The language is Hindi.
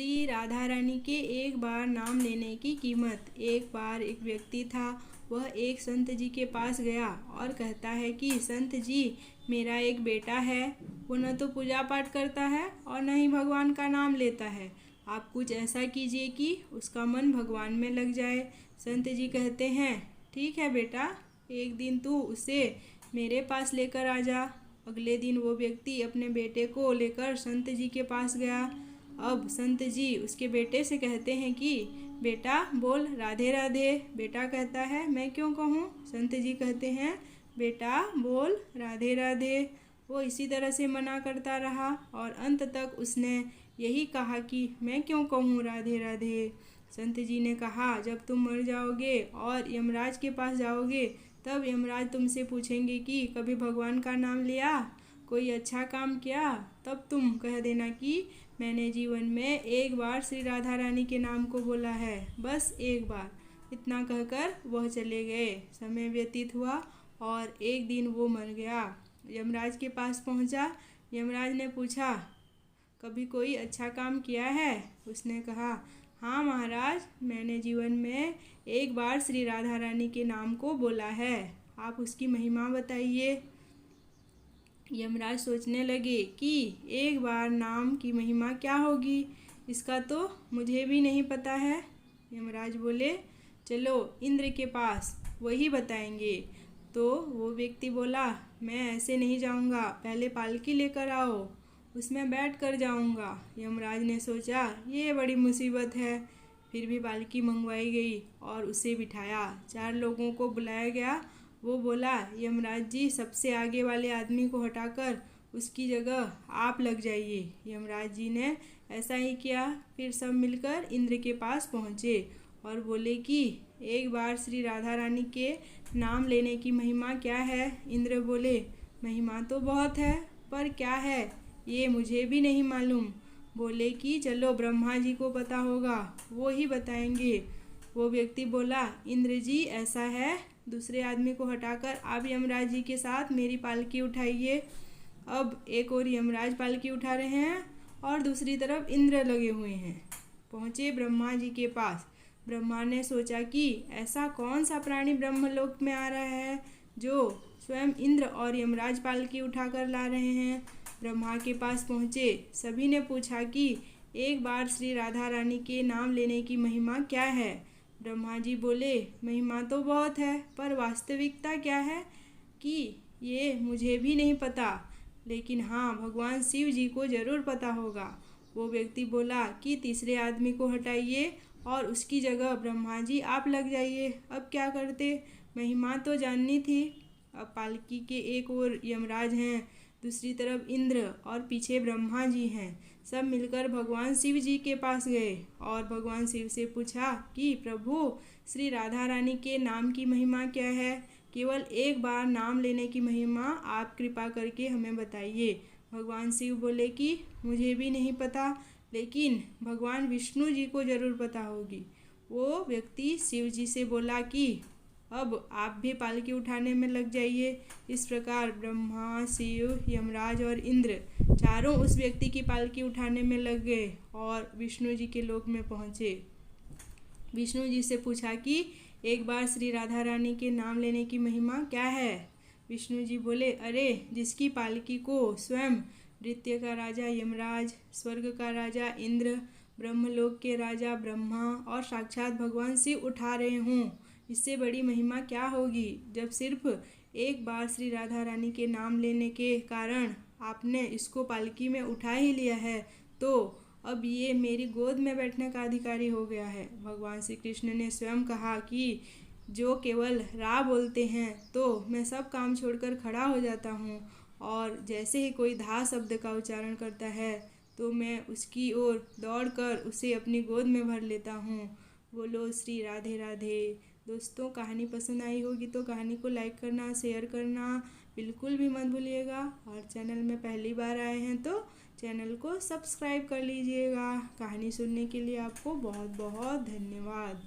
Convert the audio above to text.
श्री राधा रानी के एक बार नाम लेने की कीमत। एक बार एक व्यक्ति था। वह एक संत जी के पास गया और कहता है कि संत जी, मेरा एक बेटा है। वो न तो पूजा पाठ करता है और न ही भगवान का नाम लेता है। आप कुछ ऐसा कीजिए कि उसका मन भगवान में लग जाए। संत जी कहते हैं, ठीक है बेटा, एक दिन तू उसे मेरे पास लेकर आ जा। अगले दिन वो व्यक्ति अपने बेटे को लेकर संत जी के पास गया। अब संत जी उसके बेटे से कहते हैं कि बेटा बोल राधे राधे। बेटा कहता है, मैं क्यों कहूँ। संत जी कहते हैं, बेटा बोल राधे राधे। वो इसी तरह से मना करता रहा और अंत तक उसने यही कहा कि मैं क्यों कहूँ राधे राधे। संत जी ने कहा, जब तुम मर जाओगे और यमराज के पास जाओगे तब यमराज तुमसे पूछेंगे कि कभी भगवान का नाम लिया, कोई अच्छा काम किया, तब तुम कह देना कि मैंने जीवन में एक बार श्री राधा रानी के नाम को बोला है, बस एक बार। इतना कहकर वह चले गए। समय व्यतीत हुआ और एक दिन वो मर गया। यमराज के पास पहुंचा। यमराज ने पूछा, कभी कोई अच्छा काम किया है। उसने कहा, हाँ महाराज, मैंने जीवन में एक बार श्री राधा रानी के नाम को बोला है। आप उसकी महिमा बताइए। यमराज सोचने लगे कि एक बार नाम की महिमा क्या होगी, इसका तो मुझे भी नहीं पता है। यमराज बोले, चलो इंद्र के पास, वही बताएंगे। तो वो व्यक्ति बोला, मैं ऐसे नहीं जाऊंगा, पहले पालकी लेकर आओ, उसमें बैठ कर जाऊंगा। यमराज ने सोचा, ये बड़ी मुसीबत है। फिर भी पालकी मंगवाई गई और उसे बिठाया। 4 लोगों को बुलाया गया। वो बोला, यमराज जी, सबसे आगे वाले आदमी को हटाकर उसकी जगह आप लग जाइए। यमराज जी ने ऐसा ही किया। फिर सब मिलकर इंद्र के पास पहुँचे और बोले कि एक बार श्री राधा रानी के नाम लेने की महिमा क्या है। इंद्र बोले, महिमा तो बहुत है, पर क्या है ये मुझे भी नहीं मालूम। बोले कि चलो ब्रह्मा जी को पता होगा, वो ही बताएंगे। वो व्यक्ति बोला, इंद्र जी ऐसा है, दूसरे आदमी को हटाकर आप यमराज जी के साथ मेरी पालकी उठाइए। अब एक और यमराज पालकी उठा रहे हैं और दूसरी तरफ इंद्र लगे हुए हैं। पहुँचे ब्रह्मा जी के पास। ब्रह्मा ने सोचा कि ऐसा कौन सा प्राणी ब्रह्मलोक में आ रहा है जो स्वयं इंद्र और यमराज पालकी उठाकर ला रहे हैं। ब्रह्मा के पास पहुँचे। सभी ने पूछा कि एक बार श्री राधा रानी के नाम लेने की महिमा क्या है। ब्रह्मा जी बोले, महिमा तो बहुत है, पर वास्तविकता क्या है कि ये मुझे भी नहीं पता, लेकिन हाँ, भगवान शिव जी को ज़रूर पता होगा। वो व्यक्ति बोला कि तीसरे आदमी को हटाइए और उसकी जगह ब्रह्मा जी आप लग जाइए। अब क्या करते, महिमा तो जाननी थी। अब पालकी के एक ओर यमराज हैं, दूसरी तरफ इंद्र और पीछे ब्रह्मा जी हैं। सब मिलकर भगवान शिव जी के पास गए और भगवान शिव से पूछा कि प्रभु, श्री राधा रानी के नाम की महिमा क्या है। केवल एक बार नाम लेने की महिमा आप कृपा करके हमें बताइए। भगवान शिव बोले कि मुझे भी नहीं पता, लेकिन भगवान विष्णु जी को ज़रूर पता होगी। वो व्यक्ति शिव जी से बोला कि अब आप भी पालकी उठाने में लग जाइए। इस प्रकार ब्रह्मा, शिव, यमराज और इंद्र चारों उस व्यक्ति की पालकी उठाने में लग गए और विष्णु जी के लोक में पहुँचे। विष्णु जी से पूछा कि एक बार श्री राधा रानी के नाम लेने की महिमा क्या है। विष्णु जी बोले, अरे, जिसकी पालकी को स्वयं नृत्य का राजा यमराज, स्वर्ग का राजा इंद्र, ब्रह्मलोक के राजा ब्रह्मा और साक्षात भगवान शिव उठा रहे हों, इससे बड़ी महिमा क्या होगी। जब सिर्फ एक बार श्री राधा रानी के नाम लेने के कारण आपने इसको पालकी में उठा ही लिया है, तो अब ये मेरी गोद में बैठने का अधिकारी हो गया है। भगवान श्री कृष्ण ने स्वयं कहा कि जो केवल रा बोलते हैं तो मैं सब काम छोड़कर खड़ा हो जाता हूँ, और जैसे ही कोई धा शब्द का उच्चारण करता है तो मैं उसकी ओर दौड़कर उसे अपनी गोद में भर लेता हूँ। बोलो श्री राधे राधे। दोस्तों, कहानी पसंद आई होगी तो कहानी को लाइक करना, शेयर करना बिल्कुल भी मत भूलिएगा। और चैनल में पहली बार आए हैं तो चैनल को सब्सक्राइब कर लीजिएगा। कहानी सुनने के लिए आपको बहुत बहुत धन्यवाद।